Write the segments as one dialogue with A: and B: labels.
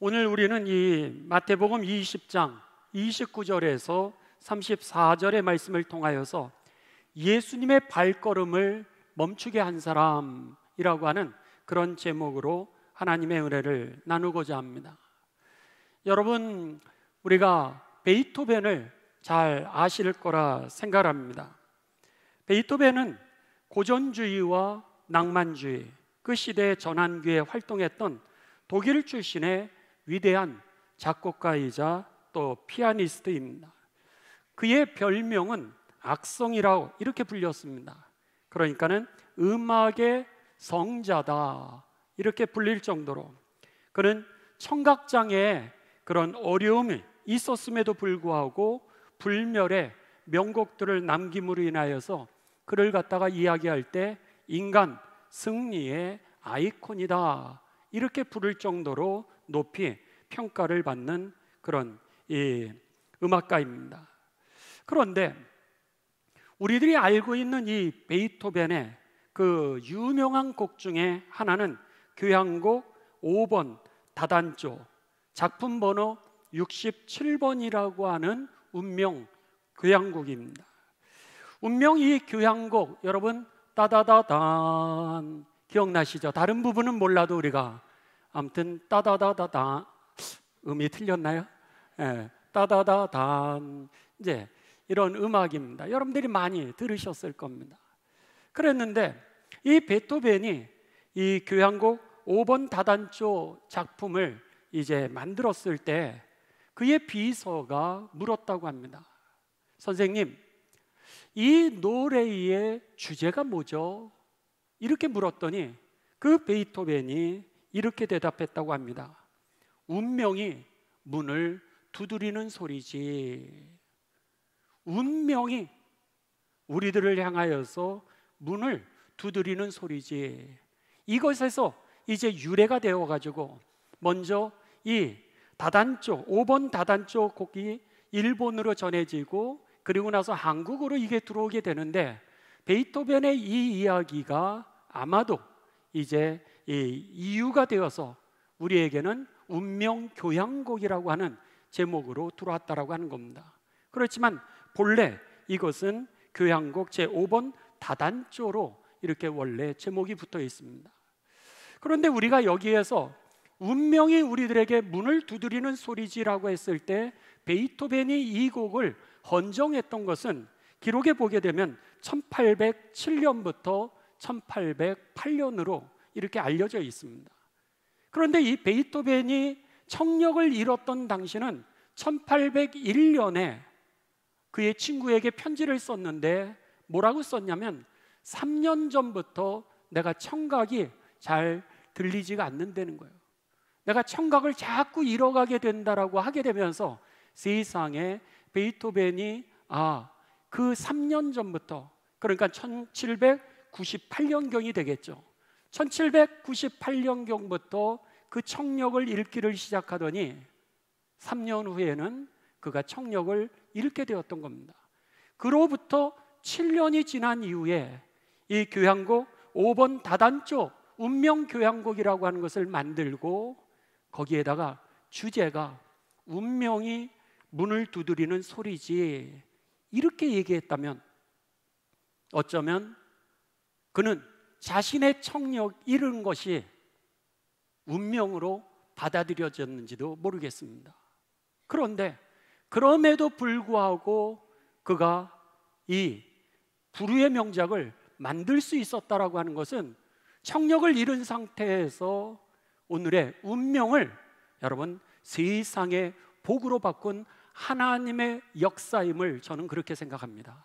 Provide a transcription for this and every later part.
A: 오늘 우리는 이 마태복음 20장 29절에서 34절의 말씀을 통하여서 예수님의 발걸음을 멈추게 한 사람이라고 하는 그런 제목으로 하나님의 은혜를 나누고자 합니다. 여러분, 우리가 베이토벤을 잘 아실 거라 생각합니다. 베이토벤은 고전주의와 낭만주의, 그 시대의 전환기에 활동했던 독일 출신의 위대한 작곡가이자 또 피아니스트입니다. 그의 별명은 악성이라고 이렇게 불렸습니다. 그러니까는 음악의 성자다 이렇게 불릴 정도로 그는 청각장애에 그런 어려움이 있었음에도 불구하고 불멸의 명곡들을 남김으로 인하여서 그를 갖다가 이야기할 때 인간 승리의 아이콘이다 이렇게 부를 정도로 높이 평가를 받는 그런 음악가입니다. 그런데 우리들이 알고 있는 이 베이토벤의 그 유명한 곡 중에 하나는 교향곡 5번 다단조 작품 번호 67번이라고 하는 운명 교향곡입니다. 운명 이 교향곡 여러분 따다다단 기억나시죠? 다른 부분은 몰라도 우리가 아무튼 따다다다단 음이 틀렸나요? 따다다단 이제 이런 음악입니다. 여러분들이 많이 들으셨을 겁니다. 그랬는데 이 베토벤이 이 교향곡 5번 다단조 작품을 이제 만들었을 때 그의 비서가 물었다고 합니다. 선생님, 이 노래의 주제가 뭐죠? 이렇게 물었더니 그 베이토벤이 이렇게 대답했다고 합니다. 운명이 문을 두드리는 소리지. 운명이 우리들을 향하여서 문을 두드리는 소리지. 이것에서 이제 유래가 되어가지고 먼저 이 다단조 5번 다단조 곡이 일본으로 전해지고 그리고 나서 한국으로 이게 들어오게 되는데 베이토벤의 이 이야기가 아마도 이제 이 이유가 되어서 우리에게는 운명 교향곡이라고 하는 제목으로 들어왔다라고 하는 겁니다. 그렇지만 본래 이것은 교향곡 제5번 다단조로 이렇게 원래 제목이 붙어 있습니다. 그런데 우리가 여기에서 운명이 우리들에게 문을 두드리는 소리지라고 했을 때 베이토벤이 이 곡을 헌정했던 것은 기록에 보게 되면 1807년부터 1808년으로 이렇게 알려져 있습니다. 그런데 이 베이토벤이 청력을 잃었던 당시는 1801년에 그의 친구에게 편지를 썼는데 뭐라고 썼냐면 3년 전부터 내가 청각이 잘 들리지가 않는다는 거예요. 내가 청각을 자꾸 잃어가게 된다라고 하게 되면서 세상에 베이토벤이 그 3년 전부터 그러니까 1798년경이 되겠죠. 1798년경부터 그 청력을 잃기를 시작하더니 3년 후에는 그가 청력을 잃게 되었던 겁니다. 그로부터 7년이 지난 이후에 이 교향곡 5번 다단조 운명 교향곡이라고 하는 것을 만들고 거기에다가 주제가 운명이 문을 두드리는 소리지 이렇게 얘기했다면 어쩌면 그는 자신의 청력 잃은 것이 운명으로 받아들여졌는지도 모르겠습니다. 그런데 그럼에도 불구하고 그가 이 불후의 명작을 만들 수 있었다라고 하는 것은 청력을 잃은 상태에서 오늘의 운명을 여러분 세상의 복으로 바꾼 하나님의 역사임을 저는 그렇게 생각합니다.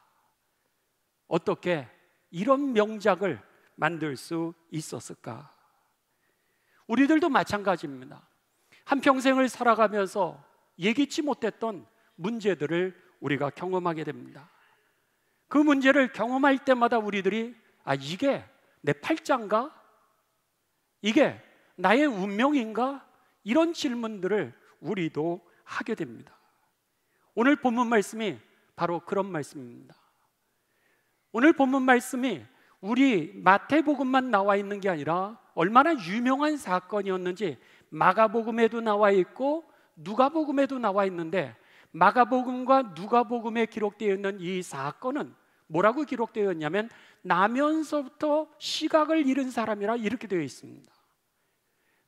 A: 어떻게 이런 명작을 만들 수 있었을까? 우리들도 마찬가지입니다. 한평생을 살아가면서 예기치 못했던 문제들을 우리가 경험하게 됩니다. 그 문제를 경험할 때마다 우리들이 이게 내 팔자인가? 이게 나의 운명인가? 이런 질문들을 우리도 하게 됩니다. 오늘 본문 말씀이 바로 그런 말씀입니다. 오늘 본문 말씀이 우리 마태복음만 나와 있는 게 아니라 얼마나 유명한 사건이었는지 마가복음에도 나와 있고 누가복음에도 나와 있는데, 마가복음과 누가복음에 기록되어 있는 이 사건은 뭐라고 기록되어 있냐면 나면서부터 시각을 잃은 사람이라 이렇게 되어 있습니다.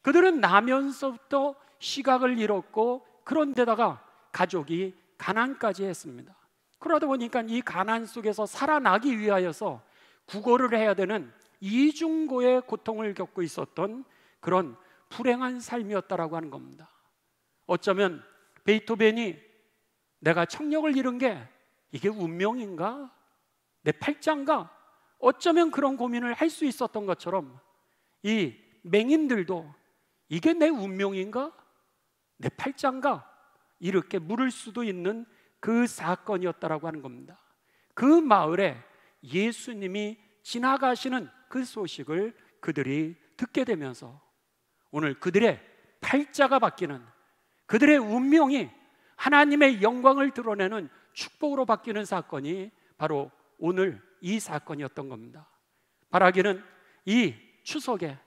A: 그들은 나면서부터 시각을 잃었고, 그런데다가 가족이 가난까지 했습니다. 그러다 보니까 이 가난 속에서 살아나기 위하여서 구걸을 해야 되는 이중고의 고통을 겪고 있었던 그런 불행한 삶이었다라고 하는 겁니다. 어쩌면 베토벤이 내가 청력을 잃은 게 이게 운명인가? 내 팔자인가? 어쩌면 그런 고민을 할 수 있었던 것처럼 이 맹인들도 이게 내 운명인가? 내 팔자인가? 이렇게 물을 수도 있는 그 사건이었다라고 하는 겁니다. 그 마을에 예수님이 지나가시는 그 소식을 그들이 듣게 되면서 오늘 그들의 팔자가 바뀌는, 그들의 운명이 하나님의 영광을 드러내는 축복으로 바뀌는 사건이 바로 오늘 이 사건이었던 겁니다. 바라기는 이 추석에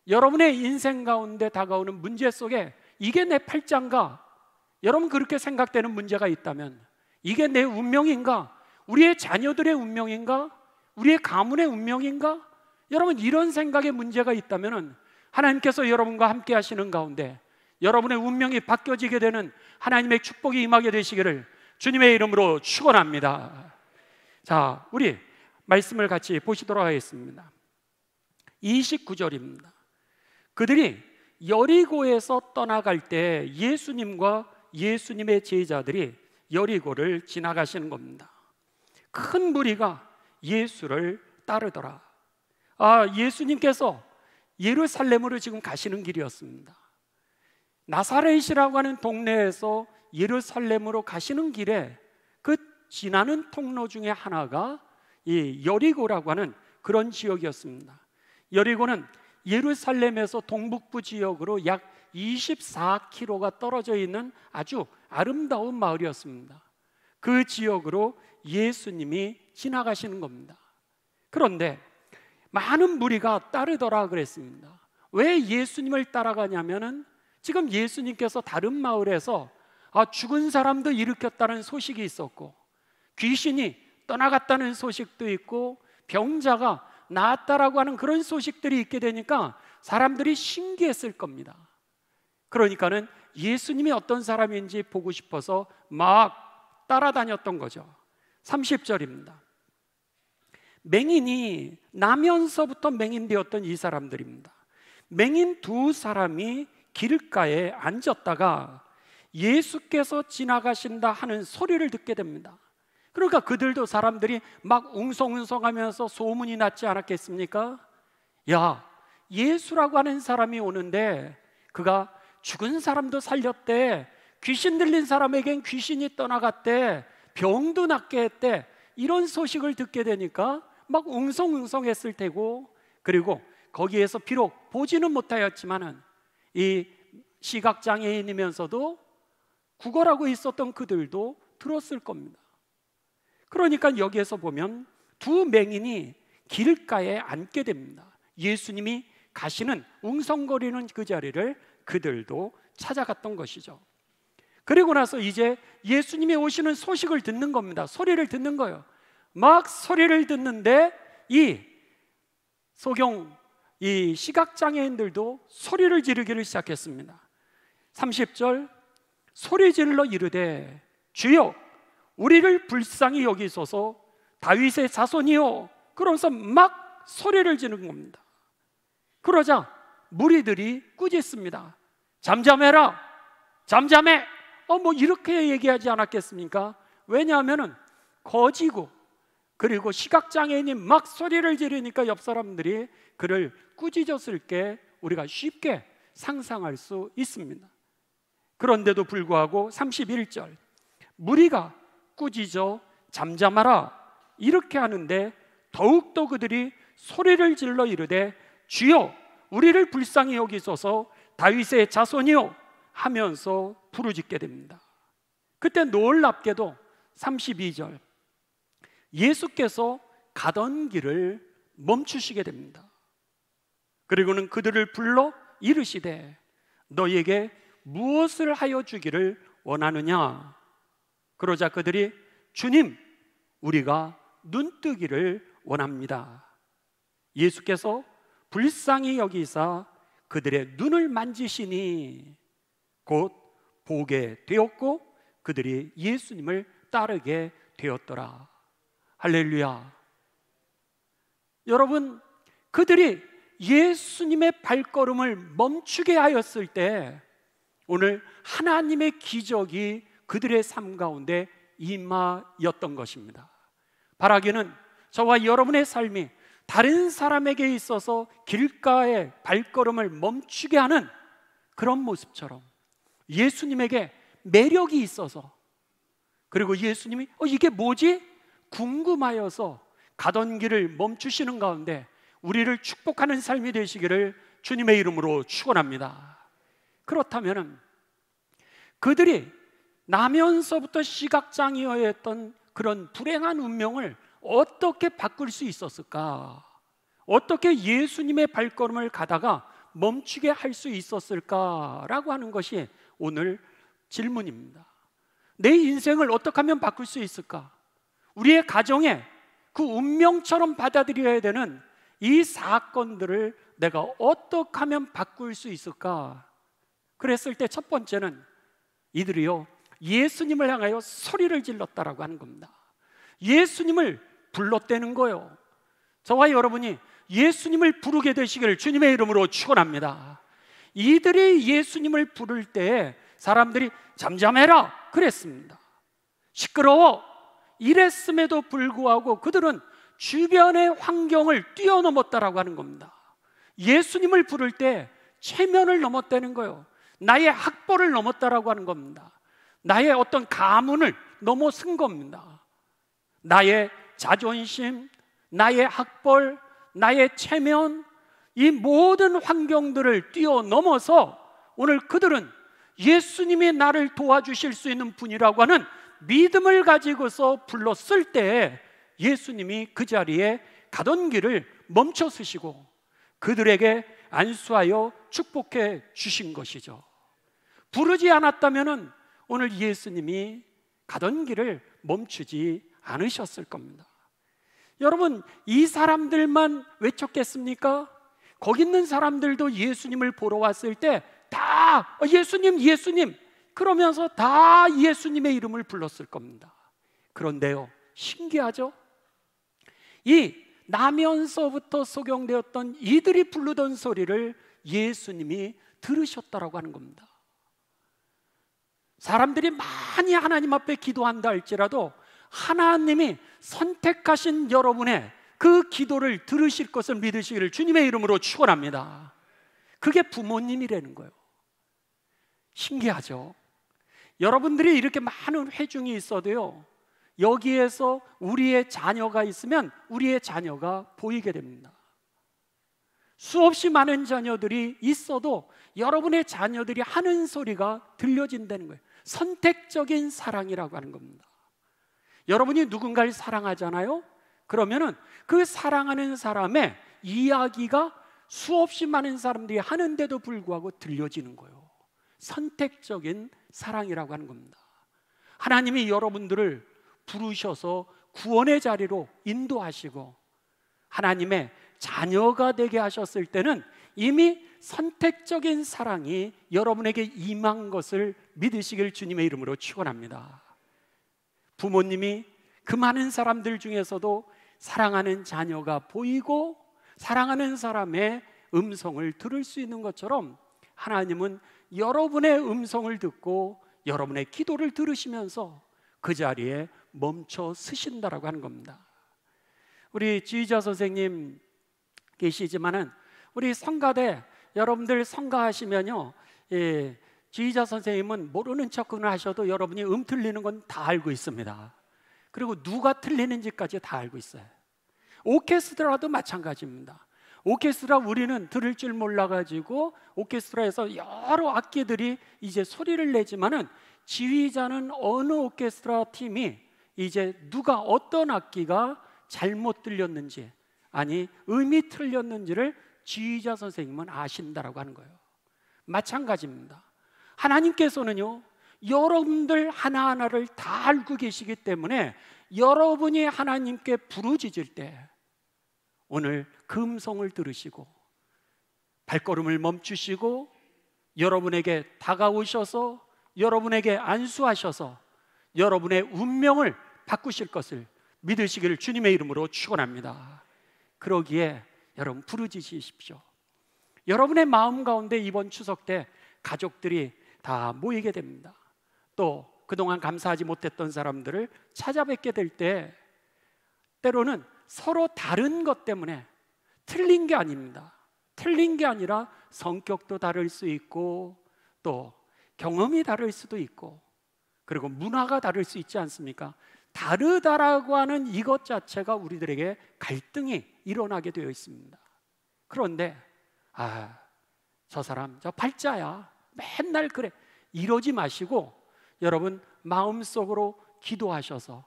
A: 여러분의 인생 가운데 다가오는 문제 속에 이게 내 팔자인가? 여러분 그렇게 생각되는 문제가 있다면 이게 내 운명인가? 우리의 자녀들의 운명인가? 우리의 가문의 운명인가? 여러분 이런 생각의 문제가 있다면 하나님께서 여러분과 함께 하시는 가운데 여러분의 운명이 바뀌어지게 되는 하나님의 축복이 임하게 되시기를 주님의 이름으로 축원합니다. 자, 우리 말씀을 같이 보시도록 하겠습니다. 29절입니다. 그들이 여리고에서 떠나갈 때 예수님과 예수님의 제자들이 여리고를 지나가시는 겁니다. 큰 무리가 예수를 따르더라. 예수님께서 예루살렘으로 지금 가시는 길이었습니다. 나사렛이라고 하는 동네에서 예루살렘으로 가시는 길에 그 지나는 통로 중에 하나가 이 여리고라고 하는 그런 지역이었습니다. 여리고는 예루살렘에서 동북부 지역으로 약 24km가 떨어져 있는 아주 아름다운 마을이었습니다. 그 지역으로 예수님이 지나가시는 겁니다. 그런데 많은 무리가 따르더라 그랬습니다. 왜 예수님을 따라가냐면은 지금 예수님께서 다른 마을에서 죽은 사람도 일으켰다는 소식이 있었고, 귀신이 떠나갔다는 소식도 있고, 병자가 나았다라고 하는 그런 소식들이 있게 되니까 사람들이 신기했을 겁니다. 그러니까는 예수님이 어떤 사람인지 보고 싶어서 막 따라다녔던 거죠. 30절입니다. 맹인이 나면서부터 맹인되었던 이 사람들입니다. 맹인 두 사람이 길가에 앉았다가 예수께서 지나가신다 하는 소리를 듣게 됩니다. 그러니까 그들도 사람들이 막 웅성웅성하면서 소문이 났지 않았겠습니까? 야, 예수라고 하는 사람이 오는데 그가 죽은 사람도 살렸대, 귀신 들린 사람에겐 귀신이 떠나갔대, 병도 낫게 했대, 이런 소식을 듣게 되니까 막 웅성웅성했을 테고, 그리고 거기에서 비록 보지는 못하였지만은 이 시각장애인이면서도 구걸하고 있었던 그들도 들었을 겁니다. 그러니까 여기에서 보면 두 맹인이 길가에 앉게 됩니다. 예수님이 가시는 웅성거리는 그 자리를 그들도 찾아갔던 것이죠. 그리고 나서 이제 예수님이 오시는 소식을 듣는 겁니다. 소리를 듣는 거예요. 막 소리를 듣는데 이 시각장애인들도 소리를 지르기를 시작했습니다. 30절, 소리 질러 이르되 주여 우리를 불쌍히 여기소서 다윗의 자손이요. 그러면서 막 소리를 지르는 겁니다. 그러자 무리들이 꾸짖습니다. 잠잠해라, 잠잠해. 뭐 이렇게 얘기하지 않았겠습니까? 왜냐하면은 거지고 그리고 시각장애인이 막 소리를 지르니까 옆 사람들이 그를 꾸짖었을 게 우리가 쉽게 상상할 수 있습니다. 그런데도 불구하고 31절, 무리가 꾸짖어 잠잠하라 이렇게 하는데 더욱더 그들이 소리를 질러 이르되 주여 우리를 불쌍히 여기소서 다윗의 자손이요 하면서 부르짖게 됩니다. 그때 놀랍게도 32절, 예수께서 가던 길을 멈추시게 됩니다. 그리고는 그들을 불러 이르시되 너희에게 무엇을 하여 주기를 원하느냐? 그러자 그들이 주님, 우리가 눈뜨기를 원합니다. 예수께서 불쌍히 여기사 그들의 눈을 만지시니 곧 보게 되었고 그들이 예수님을 따르게 되었더라. 할렐루야. 여러분, 그들이 예수님의 발걸음을 멈추게 하였을 때 오늘 하나님의 기적이 그들의 삶 가운데 임하였던 것입니다. 바라기는 저와 여러분의 삶이 다른 사람에게 있어서 길가에 발걸음을 멈추게 하는 그런 모습처럼 예수님에게 매력이 있어서, 그리고 예수님이 이게 뭐지? 궁금하여서 가던 길을 멈추시는 가운데 우리를 축복하는 삶이 되시기를 주님의 이름으로 축원합니다. 그렇다면 그들이 나면서부터 시각장애였던 그런 불행한 운명을 어떻게 바꿀 수 있었을까? 어떻게 예수님의 발걸음을 가다가 멈추게 할 수 있었을까라고 하는 것이 오늘 질문입니다. 내 인생을 어떻게 하면 바꿀 수 있을까? 우리의 가정에 그 운명처럼 받아들여야 되는 이 사건들을 내가 어떻게 하면 바꿀 수 있을까? 그랬을 때 첫 번째는 이들이요, 예수님을 향하여 소리를 질렀다라고 하는 겁니다. 예수님을 불렀다는 거예요. 저와 여러분이 예수님을 부르게 되시기를 주님의 이름으로 축원합니다. 이들이 예수님을 부를 때 사람들이 잠잠해라 그랬습니다. 시끄러워 이랬음에도 불구하고 그들은 주변의 환경을 뛰어넘었다라고 하는 겁니다. 예수님을 부를 때 체면을 넘었다는 거예요. 나의 학벌을 넘었다라고 하는 겁니다. 나의 어떤 가문을 넘어선 겁니다. 나의 자존심, 나의 학벌, 나의 체면, 이 모든 환경들을 뛰어넘어서 오늘 그들은 예수님이 나를 도와주실 수 있는 분이라고 하는 믿음을 가지고서 불렀을 때 예수님이 그 자리에 가던 길을 멈춰 서시고 그들에게 안수하여 축복해 주신 것이죠. 부르지 않았다면 오늘 예수님이 가던 길을 멈추지 않으셨을 겁니다. 여러분, 이 사람들만 외쳤겠습니까? 거기 있는 사람들도 예수님을 보러 왔을 때 다 예수님, 예수님 그러면서 다 예수님의 이름을 불렀을 겁니다. 그런데요, 신기하죠? 이 나면서부터 소경되었던 이들이 부르던 소리를 예수님이 들으셨다라고 하는 겁니다. 사람들이 많이 하나님 앞에 기도한다 할지라도 하나님이 선택하신 여러분의 그 기도를 들으실 것을 믿으시기를 주님의 이름으로 축원합니다. 그게 부모님이라는 거예요. 신기하죠? 여러분들이 이렇게 많은 회중이 있어도요, 여기에서 우리의 자녀가 있으면 우리의 자녀가 보이게 됩니다. 수없이 많은 자녀들이 있어도 여러분의 자녀들이 하는 소리가 들려진다는 거예요. 선택적인 사랑이라고 하는 겁니다. 여러분이 누군가를 사랑하잖아요? 그러면은 그 사랑하는 사람의 이야기가 수없이 많은 사람들이 하는데도 불구하고 들려지는 거예요. 선택적인 사랑이라고 하는 겁니다. 하나님이 여러분들을 부르셔서 구원의 자리로 인도하시고 하나님의 자녀가 되게 하셨을 때는 이미 선택적인 사랑이 여러분에게 임한 것을 믿으시길 주님의 이름으로 축원합니다. 부모님이 그 많은 사람들 중에서도 사랑하는 자녀가 보이고 사랑하는 사람의 음성을 들을 수 있는 것처럼 하나님은 여러분의 음성을 듣고 여러분의 기도를 들으시면서 그 자리에 멈춰 서신다라고 하는 겁니다. 우리 지휘자 선생님 계시지만은 우리 성가대 여러분들 성가하시면요, 지휘자 선생님은 모르는 척은 하셔도 여러분이 틀리는 건 다 알고 있습니다. 그리고 누가 틀리는지까지 다 알고 있어요. 오케스트라도 마찬가지입니다. 오케스트라 우리는 들을 줄 몰라가지고 오케스트라에서 여러 악기들이 이제 소리를 내지만은 지휘자는 어느 오케스트라 팀이 이제 누가 어떤 악기가 잘못 들렸는지, 아니 음이 틀렸는지를 지휘자 선생님은 아신다라고 하는 거예요. 마찬가지입니다. 하나님께서는요, 여러분들 하나하나를 다 알고 계시기 때문에 여러분이 하나님께 부르짖을 때 오늘 그 음성을 들으시고 발걸음을 멈추시고 여러분에게 다가오셔서 여러분에게 안수하셔서 여러분의 운명을 바꾸실 것을 믿으시기를 주님의 이름으로 축원합니다. 그러기에 여러분 부르짖으십시오. 여러분의 마음 가운데 이번 추석 때 가족들이 다 모이게 됩니다. 또 그동안 감사하지 못했던 사람들을 찾아뵙게 될 때 때로는 서로 다른 것 때문에 틀린 게 아닙니다. 틀린 게 아니라 성격도 다를 수 있고 또 경험이 다를 수도 있고 그리고 문화가 다를 수 있지 않습니까? 다르다라고 하는 이것 자체가 우리들에게 갈등이 일어나게 되어 있습니다. 그런데 저 사람 저 팔자야 맨날 그래 이러지 마시고 여러분 마음속으로 기도하셔서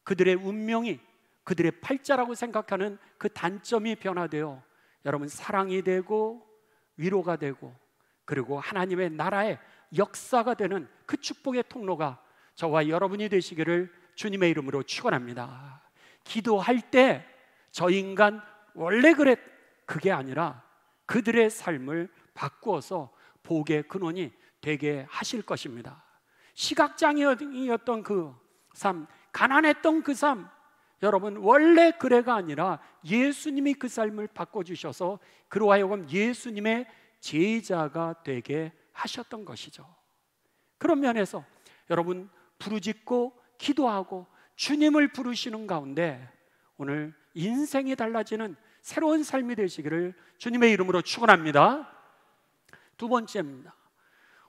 A: 그들의 운명이 그들의 팔자라고 생각하는 그 단점이 변화되어 여러분 사랑이 되고 위로가 되고 그리고 하나님의 나라의 역사가 되는 그 축복의 통로가 저와 여러분이 되시기를 주님의 이름으로 축원합니다. 기도할 때 저 인간 원래 그래 그게 아니라 그들의 삶을 바꾸어서 복의 근원이 되게 하실 것입니다. 시각장애인이었던 그 삶, 가난했던 그 삶, 여러분 원래 그래가 아니라 예수님이 그 삶을 바꿔주셔서 그로 하여금 예수님의 제자가 되게 하셨던 것이죠. 그런 면에서 여러분 부르짖고 기도하고 주님을 부르시는 가운데 오늘 인생이 달라지는 새로운 삶이 되시기를 주님의 이름으로 축원합니다. 두 번째입니다.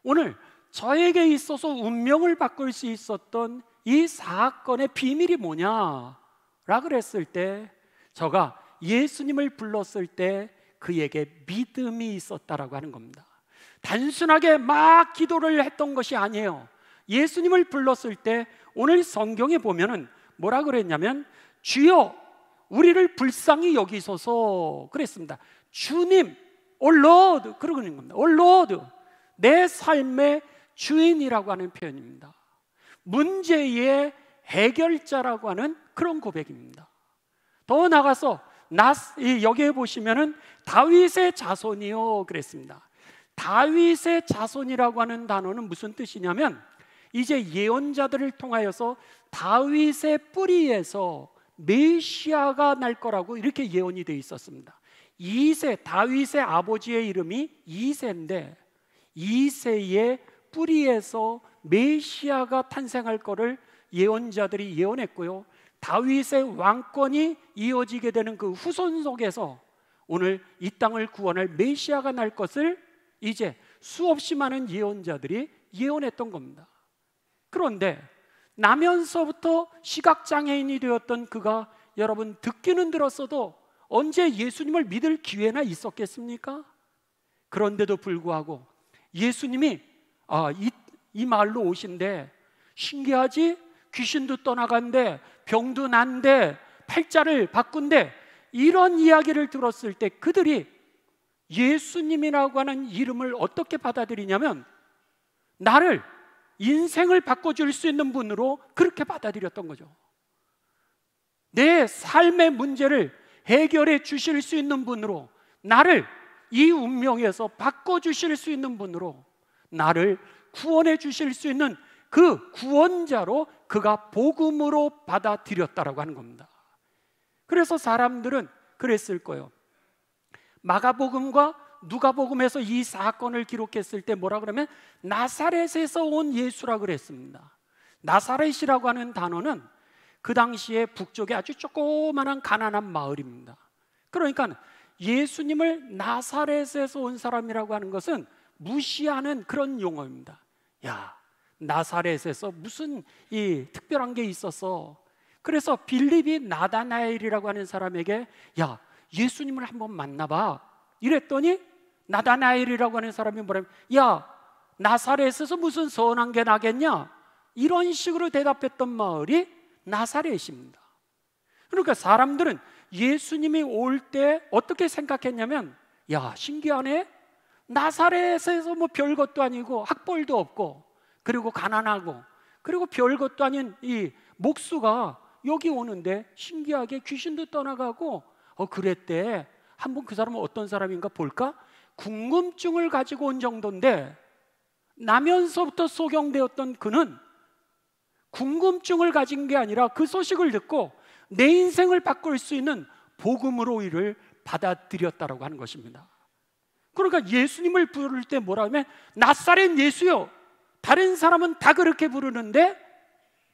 A: 오늘 저에게 있어서 운명을 바꿀 수 있었던 이 사건의 비밀이 뭐냐 라 그랬을 때 저가 예수님을 불렀을 때 그에게 믿음이 있었다라고 하는 겁니다. 단순하게 막 기도를 했던 것이 아니에요. 예수님을 불렀을 때 오늘 성경에 보면은 뭐라 그랬냐면 주여 우리를 불쌍히 여기소서 그랬습니다. 주님, O Lord 그러는 겁니다. O Lord, 내 삶의 주인이라고 하는 표현입니다. 문제의 해결자라고 하는 그런 고백입니다. 더 나아가서 여기에 보시면은 다윗의 자손이요 그랬습니다. 다윗의 자손이라고 하는 단어는 무슨 뜻이냐면 이제 예언자들을 통하여서 다윗의 뿌리에서 메시아가 날 거라고 이렇게 예언이 되어 있었습니다. 이세, 다윗의 아버지의 이름이 이세인데 이세의 뿌리에서 메시아가 탄생할 거를 예언자들이 예언했고요. 다윗의 왕권이 이어지게 되는 그 후손 속에서 오늘 이 땅을 구원할 메시아가 날 것을 이제 수없이 많은 예언자들이 예언했던 겁니다. 그런데 나면서부터 시각장애인이 되었던 그가 여러분 듣기는 들었어도 언제 예수님을 믿을 기회나 있었겠습니까? 그런데도 불구하고 예수님이 이 마을로 오신데 신기하지? 귀신도 떠나간대, 병도 난대, 팔자를 바꾼대 이런 이야기를 들었을 때 그들이 예수님이라고 하는 이름을 어떻게 받아들이냐면 나를 인생을 바꿔줄 수 있는 분으로 그렇게 받아들였던 거죠. 내 삶의 문제를 해결해 주실 수 있는 분으로, 나를 이 운명에서 바꿔주실 수 있는 분으로, 나를 구원해 주실 수 있는 그 구원자로 그가 복음으로 받아들였다라고 하는 겁니다. 그래서 사람들은 그랬을 거예요. 마가복음과 누가복음에서 이 사건을 기록했을 때 뭐라 그러면 나사렛에서 온 예수라고 그랬습니다. 나사렛이라고 하는 단어는 그 당시에 북쪽에 아주 조그만한 가난한 마을입니다. 그러니까 예수님을 나사렛에서 온 사람이라고 하는 것은 무시하는 그런 용어입니다. 야, 나사렛에서 무슨 이 특별한 게 있었어. 그래서 빌립이 나다나엘이라고 하는 사람에게 야, 예수님을 한번 만나봐 이랬더니 나다나엘이라고 하는 사람이 뭐라면 야, 나사렛에서 무슨 선한 게 나겠냐 이런 식으로 대답했던 마을이 나사렛입니다. 그러니까 사람들은 예수님이 올 때 어떻게 생각했냐면 야, 신기하네, 나사렛에서 뭐 별것도 아니고 학벌도 없고, 그리고 가난하고, 그리고 별것도 아닌 이 목수가 여기 오는데 신기하게 귀신도 떠나가고 그랬대. 한번 그 사람은 어떤 사람인가 볼까? 궁금증을 가지고 온 정도인데, 나면서부터 소경되었던 그는 궁금증을 가진 게 아니라 그 소식을 듣고 내 인생을 바꿀 수 있는 복음으로 이를 받아들였다라고 하는 것입니다. 그러니까 예수님을 부를 때 뭐라 하면 나사렛 예수요. 다른 사람은 다 그렇게 부르는데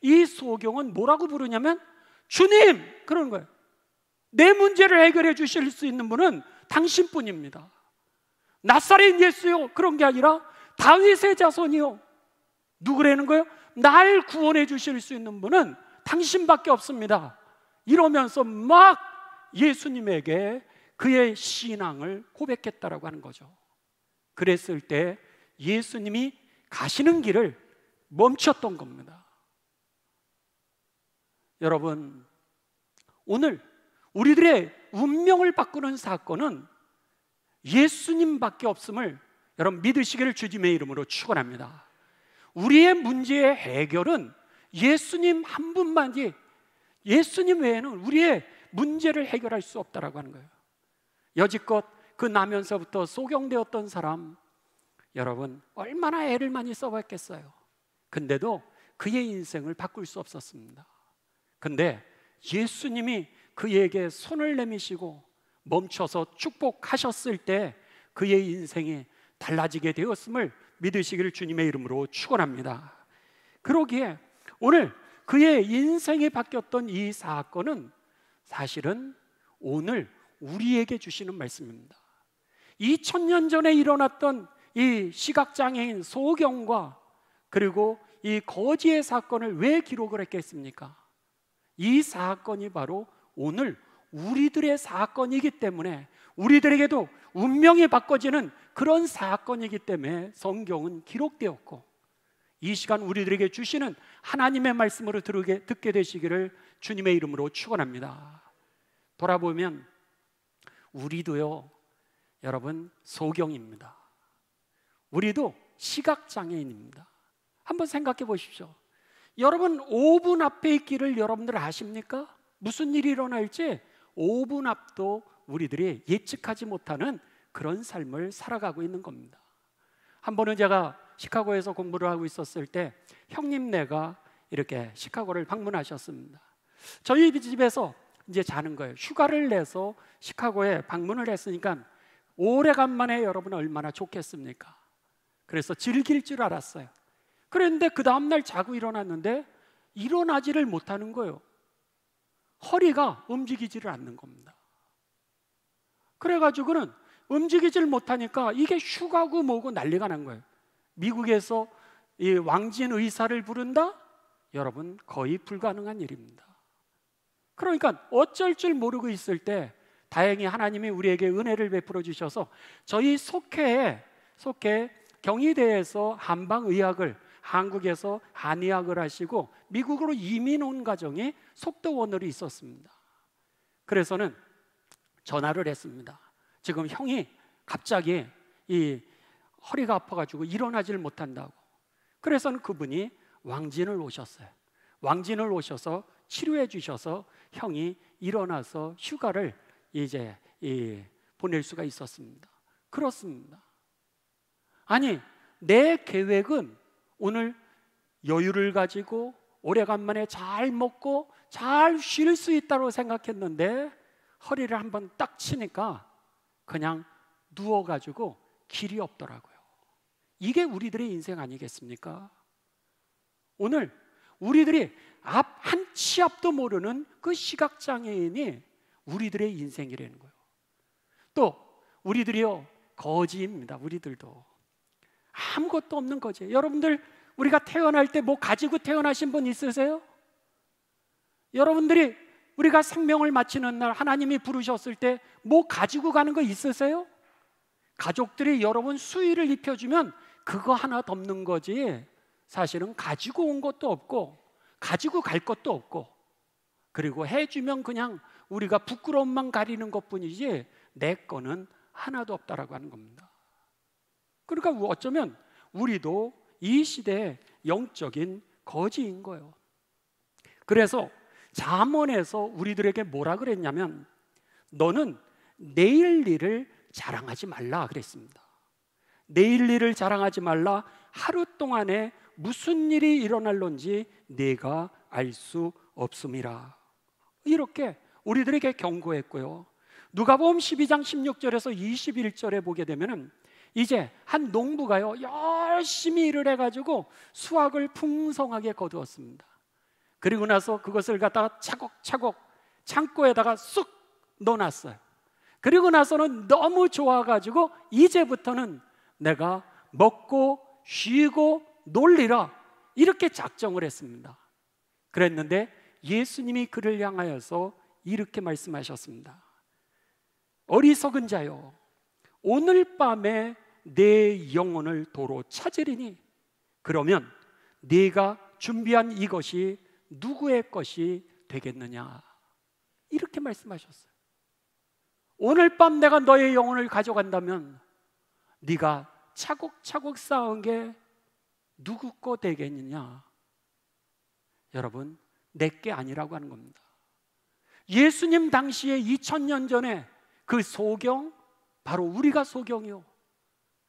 A: 이 소경은 뭐라고 부르냐면 주님! 그러는 거예요. 내 문제를 해결해 주실 수 있는 분은 당신뿐입니다. 나사렛 예수요. 그런 게 아니라 다윗의 자손이요. 누구라는 거예요? 날 구원해 주실 수 있는 분은 당신밖에 없습니다. 이러면서 막 예수님에게 그의 신앙을 고백했다라고 하는 거죠. 그랬을 때 예수님이 가시는 길을 멈췄던 겁니다. 여러분, 오늘 우리들의 운명을 바꾸는 사건은 예수님밖에 없음을 여러분 믿으시기를 주님의 이름으로 축원합니다. 우리의 문제의 해결은 예수님 한 분만이, 예수님 외에는 우리의 문제를 해결할 수 없다라고 하는 거예요. 여지껏 그 나면서부터 소경되었던 사람, 여러분 얼마나 애를 많이 써봤겠어요. 근데도 그의 인생을 바꿀 수 없었습니다. 근데 예수님이 그에게 손을 내미시고 멈춰서 축복하셨을 때 그의 인생이 달라지게 되었음을 믿으시기를 주님의 이름으로 축원합니다. 그러기에 오늘 그의 인생이 바뀌었던 이 사건은 사실은 오늘 우리에게 주시는 말씀입니다. 2000년 전에 일어났던 이 시각장애인 소경과 그리고 이 거지의 사건을 왜 기록을 했겠습니까? 이 사건이 바로 오늘 우리들의 사건이기 때문에, 우리들에게도 운명이 바꿔지는 그런 사건이기 때문에 성경은 기록되었고, 이 시간 우리들에게 주시는 하나님의 말씀으로 듣게 되시기를 주님의 이름으로 축원합니다. 돌아보면 우리도요, 여러분 소경입니다. 우리도 시각장애인입니다. 한번 생각해 보십시오. 여러분 5분 앞에 있기를 여러분들 아십니까? 무슨 일이 일어날지 5분 앞도 우리들이 예측하지 못하는 그런 삶을 살아가고 있는 겁니다. 한 번은 제가 시카고에서 공부를 하고 있었을 때 형님네가 이렇게 시카고를 방문하셨습니다. 저희 집에서 이제 자는 거예요. 휴가를 내서 시카고에 방문을 했으니까 오래간만에 여러분 얼마나 좋겠습니까? 그래서 즐길 줄 알았어요. 그런데 그 다음날 자고 일어났는데 일어나지를 못하는 거예요. 허리가 움직이지를 않는 겁니다. 그래가지고는 움직이지를 못하니까 이게 휴가고 뭐고 난리가 난 거예요. 미국에서 이 왕진 의사를 부른다? 여러분 거의 불가능한 일입니다. 그러니까 어쩔 줄 모르고 있을 때 다행히 하나님이 우리에게 은혜를 베풀어 주셔서 저희 속회에 경희대에서 한방의학을, 한국에서 한의학을 하시고 미국으로 이민 온 가정이 속도원으로 있었습니다. 그래서는 전화를 했습니다. 지금 형이 갑자기 이 허리가 아파가지고 일어나지를 못한다고. 그래서는 그분이 왕진을 오셨어요. 왕진을 오셔서 치료해 주셔서 형이 일어나서 휴가를 이제 보낼 수가 있었습니다. 그렇습니다. 아니, 내 계획은 오늘 여유를 가지고 오래간만에 잘 먹고 잘 쉴 수 있다고 생각했는데 허리를 한번 딱 치니까 그냥 누워가지고 길이 없더라고요. 이게 우리들의 인생 아니겠습니까? 오늘 우리들이 한 치 앞도 모르는 그 시각장애인이 우리들의 인생이라는 거예요. 또 우리들이요, 거지입니다. 우리들도 아무것도 없는 거지. 여러분들 우리가 태어날 때 뭐 가지고 태어나신 분 있으세요? 여러분들이 우리가 생명을 마치는 날 하나님이 부르셨을 때 뭐 가지고 가는 거 있으세요? 가족들이 여러분 수의를 입혀주면 그거 하나 덮는 거지 사실은 가지고 온 것도 없고 가지고 갈 것도 없고, 그리고 해주면 그냥 우리가 부끄러움만 가리는 것뿐이지 내 거는 하나도 없다라고 하는 겁니다. 그러니까 어쩌면 우리도 이 시대의 영적인 거지인 거예요. 그래서 잠언에서 우리들에게 뭐라 그랬냐면, 너는 내일 일을 자랑하지 말라 그랬습니다. 내일 일을 자랑하지 말라. 하루 동안에 무슨 일이 일어날런지 네가 알 수 없음이라. 이렇게 우리들에게 경고했고요. 누가복음 12장 16절에서 21절에 보게 되면은 이제 한 농부가요, 열심히 일을 해가지고 수확을 풍성하게 거두었습니다. 그리고 나서 그것을 갖다가 차곡차곡 창고에다가 쑥 넣어놨어요. 그리고 나서는 너무 좋아가지고 이제부터는 내가 먹고 쉬고 놀리라, 이렇게 작정을 했습니다. 그랬는데 예수님이 그를 향하여서 이렇게 말씀하셨습니다. 어리석은 자여, 오늘 밤에 내 영혼을 도로 찾으리니 그러면 네가 준비한 이것이 누구의 것이 되겠느냐, 이렇게 말씀하셨어요. 오늘 밤 내가 너의 영혼을 가져간다면 네가 차곡차곡 쌓은 게 누구 거 되겠느냐? 여러분, 내게 아니라고 하는 겁니다. 예수님 당시에 2000년 전에 그 소경, 바로 우리가 소경이요.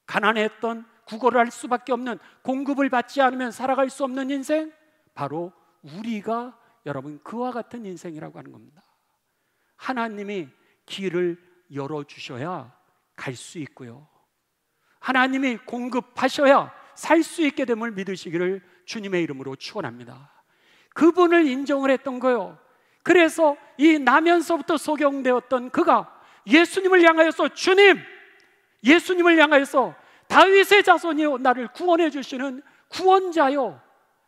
A: 가난했던, 구걸을 할 수밖에 없는, 공급을 받지 않으면 살아갈 수 없는 인생, 바로 우리가 여러분 그와 같은 인생이라고 하는 겁니다. 하나님이 길을 열어주셔야 갈 수 있고요, 하나님이 공급하셔야 살 수 있게 됨을 믿으시기를 주님의 이름으로 축원합니다. 그분을 인정을 했던 거예요. 그래서 이 나면서부터 소경되었던 그가 예수님을 향하여서 주님, 예수님을 향하여서 다윗의 자손이요, 나를 구원해 주시는 구원자요,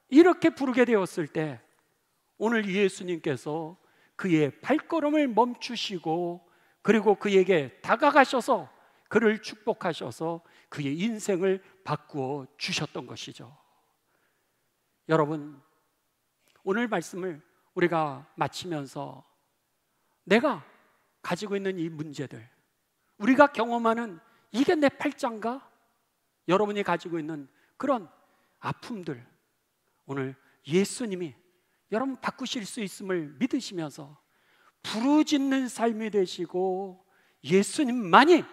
A: 이렇게 부르게 되었을 때 오늘 예수님께서 그의 발걸음을 멈추시고 그리고 그에게 다가가셔서 그를 축복하셔서 그의 인생을 바꾸어 주셨던 것이죠. 여러분, 오늘 말씀을 우리가 마치면서 내가 가지고 있는 이 문제들, 우리가 경험하는 이게 내 팔짱가? 여러분이 가지고 있는 그런 아픔들, 오늘 예수님이 여러분 바꾸실 수 있음을 믿으시면서 부르짖는 삶이 되시고 예수님만이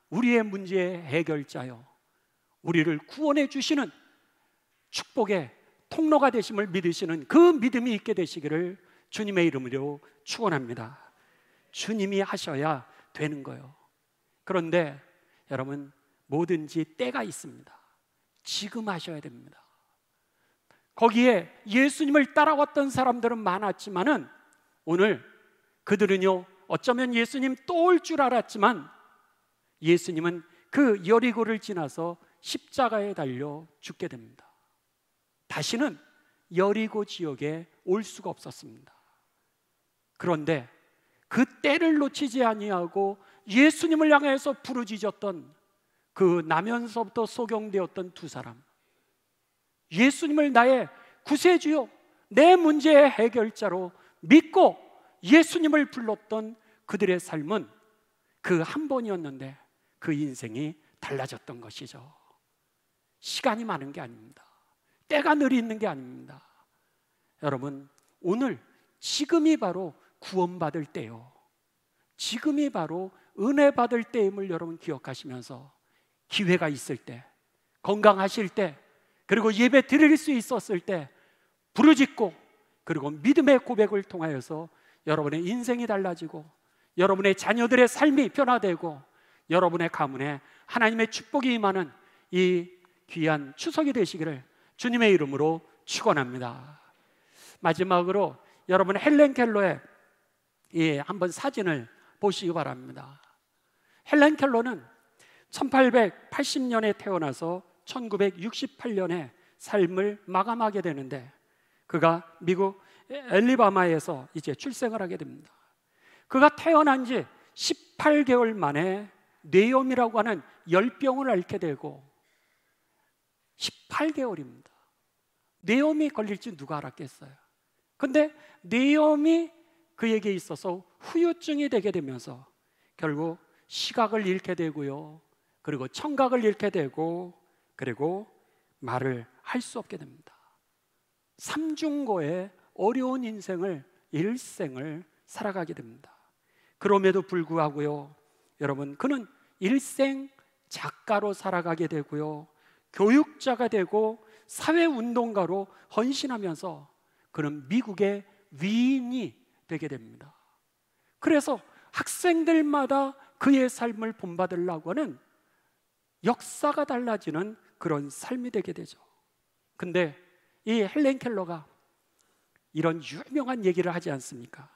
A: 우리의 문제의 해결자요, 우리를 구원해 주시는 축복의 통로가 되심을 믿으시는 그 믿음이 있게 되시기를 주님의 이름으로 축원합니다. 주님이 하셔야 되는 거예요. 그런데 여러분, 뭐든지 때가 있습니다. 지금 하셔야 됩니다. 거기에 예수님을 따라왔던 사람들은 많았지만은 오늘 그들은요, 어쩌면 예수님 또 올 줄 알았지만 예수님은 그 여리고를 지나서 십자가에 달려 죽게 됩니다. 다시는 여리고 지역에 올 수가 없었습니다. 그런데 그 때를 놓치지 아니하고 예수님을 향해서 부르짖었던 그 나면서부터 소경되었던 두 사람, 예수님을 나의 구세주요, 내 문제의 해결자로 믿고 예수님을 불렀던 그들의 삶은 그 한 번이었는데 그 인생이 달라졌던 것이죠. 시간이 많은 게 아닙니다. 때가 늘 있는 게 아닙니다. 여러분, 오늘 지금이 바로 구원받을 때요, 지금이 바로 은혜 받을 때임을 여러분 기억하시면서 기회가 있을 때, 건강하실 때, 그리고 예배 드릴 수 있었을 때 부르짖고 그리고 믿음의 고백을 통하여서 여러분의 인생이 달라지고 여러분의 자녀들의 삶이 변화되고 여러분의 가문에 하나님의 축복이 임하는 이 귀한 추석이 되시기를 주님의 이름으로 축원합니다. 마지막으로 여러분 헬렌 켈러의 한번 사진을 보시기 바랍니다. 헬렌 켈러는 1880년에 태어나서 1968년에 삶을 마감하게 되는데 그가 미국 엘리바마에서 이제 출생을 하게 됩니다. 그가 태어난 지 18개월 만에 뇌염이라고 하는 열병을 앓게 되고 18개월입니다. 뇌염이 걸릴지 누가 알았겠어요? 근데 뇌염이 그에게 있어서 후유증이 되게 되면서 결국 시각을 잃게 되고요, 그리고 청각을 잃게 되고, 그리고 말을 할 수 없게 됩니다. 삼중고의 어려운 인생을, 일생을 살아가게 됩니다. 그럼에도 불구하고요, 여러분, 그는 일생 작가로 살아가게 되고요, 교육자가 되고 사회운동가로 헌신하면서 그는 미국의 위인이 되게 됩니다. 그래서 학생들마다 그의 삶을 본받으려고 하는 역사가 달라지는 그런 삶이 되게 되죠. 근데 이 헬렌 켈러가 이런 유명한 얘기를 하지 않습니까?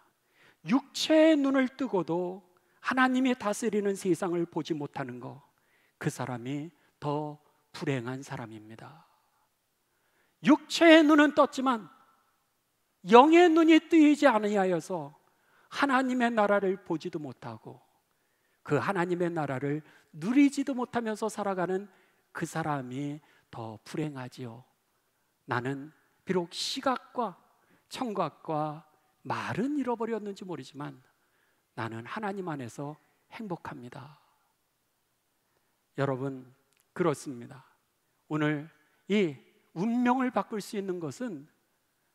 A: 육체의 눈을 뜨고도 하나님이 다스리는 세상을 보지 못하는 거, 그 사람이 더 불행한 사람입니다. 육체의 눈은 떴지만 영의 눈이 뜨이지 아니하여서 하나님의 나라를 보지도 못하고 그 하나님의 나라를 누리지도 못하면서 살아가는 그 사람이 더 불행하지요. 나는 비록 시각과 청각과 말은 잃어버렸는지 모르지만 나는 하나님 안에서 행복합니다. 여러분, 그렇습니다. 오늘 이 운명을 바꿀 수 있는 것은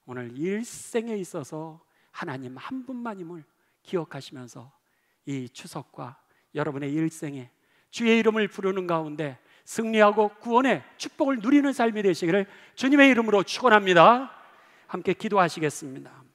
A: 오늘 일생에 있어서 하나님 한 분만임을 기억하시면서 이 추석과 여러분의 일생에 주의 이름을 부르는 가운데 승리하고 구원의 축복을 누리는 삶이 되시기를 주님의 이름으로 축원합니다. 함께 기도하시겠습니다.